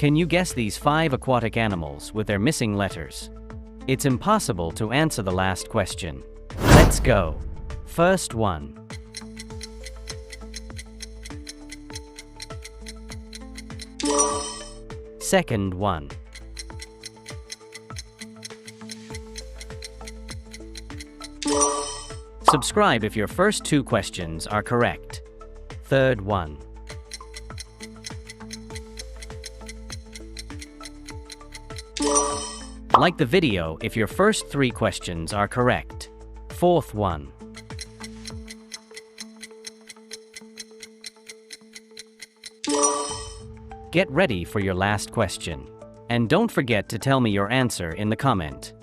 Can you guess these 5 aquatic animals with their missing letters? It's impossible to answer the last question. Let's go. First one. Second one. Subscribe if your first 2 questions are correct. Third one. Like the video if your first 3 questions are correct. Fourth one. Get ready for your last question. And don't forget to tell me your answer in the comment.